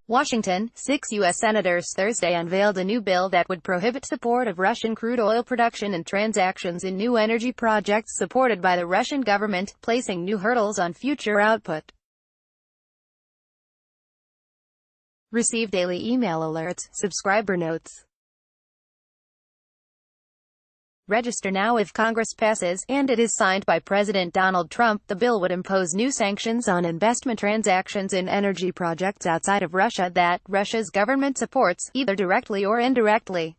Washington, 6 U.S. senators Thursday unveiled a new bill that would prohibit support of Russian crude oil production and transactions in new energy projects supported by the Russian government, placing new hurdles on future output. Receive daily email alerts, subscriber notes. Register now. If Congress passes, and it is signed by President Donald Trump, the bill would impose new sanctions on investment transactions in energy projects outside of Russia that Russia's government supports, either directly or indirectly.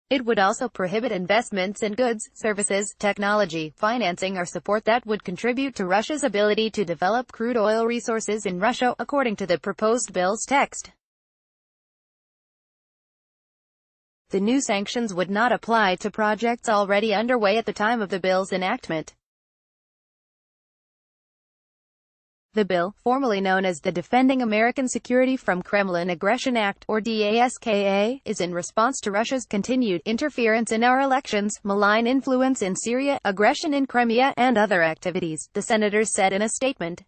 It would also prohibit investments in goods, services, technology, financing or support that would contribute to Russia's ability to develop crude oil resources in Russia, according to the proposed bill's text. The new sanctions would not apply to projects already underway at the time of the bill's enactment. The bill, formerly known as the Defending American Security from Kremlin Aggression Act, or DASKA, is in response to Russia's continued interference in our elections, malign influence in Syria, aggression in Crimea, and other activities, the senators said in a statement.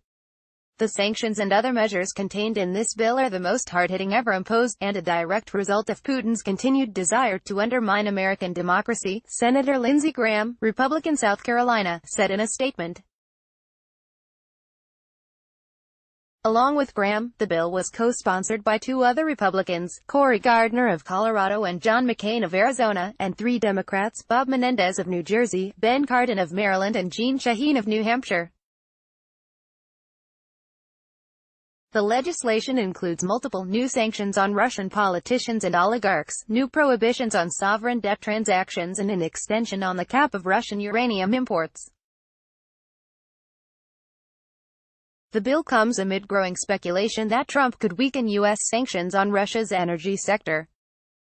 The sanctions and other measures contained in this bill are the most hard-hitting ever imposed, and a direct result of Putin's continued desire to undermine American democracy, Senator Lindsey Graham, Republican, South Carolina, said in a statement. Along with Graham, the bill was co-sponsored by two other Republicans, Cory Gardner of Colorado and John McCain of Arizona, and three Democrats, Bob Menendez of New Jersey, Ben Cardin of Maryland and Jeanne Shaheen of New Hampshire. The legislation includes multiple new sanctions on Russian politicians and oligarchs, new prohibitions on sovereign debt transactions, and an extension on the cap of Russian uranium imports. The bill comes amid growing speculation that Trump could weaken U.S. sanctions on Russia's energy sector.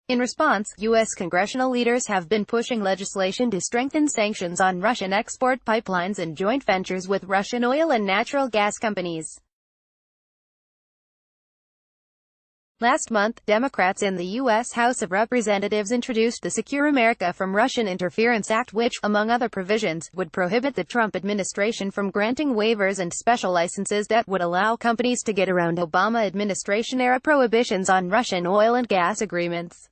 In response, U.S. congressional leaders have been pushing legislation to strengthen sanctions on Russian export pipelines and joint ventures with Russian oil and natural gas companies. Last month, Democrats in the U.S. House of Representatives introduced the Secure America from Russian Interference Act, which, among other provisions, would prohibit the Trump administration from granting waivers and special licenses that would allow companies to get around Obama administration-era prohibitions on Russian oil and gas agreements.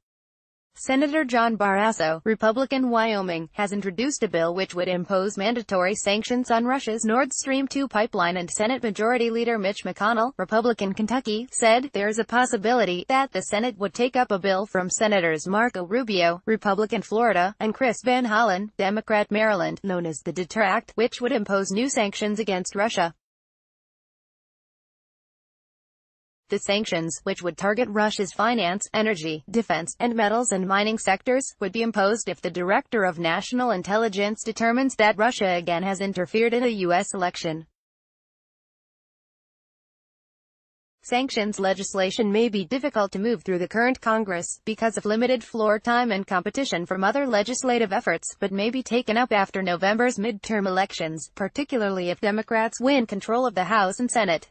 Senator John Barrasso, Republican, Wyoming, has introduced a bill which would impose mandatory sanctions on Russia's Nord Stream 2 pipeline, and Senate Majority Leader Mitch McConnell, Republican, Kentucky, said there's a possibility that the Senate would take up a bill from Senators Marco Rubio, Republican, Florida, and Chris Van Hollen, Democrat, Maryland, known as the Deter Act, which would impose new sanctions against Russia. The sanctions, which would target Russia's finance, energy, defense, and metals and mining sectors, would be imposed if the Director of National Intelligence determines that Russia again has interfered in a U.S. election. Sanctions legislation may be difficult to move through the current Congress, because of limited floor time and competition from other legislative efforts, but may be taken up after November's midterm elections, particularly if Democrats win control of the House and Senate.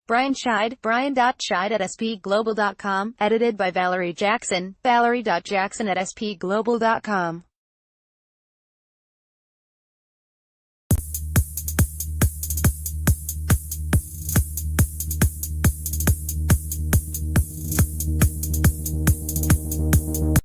Brian Scheid@spglobal.com, edited by Valerie Jackson, valerie.jackson@spglobal.com.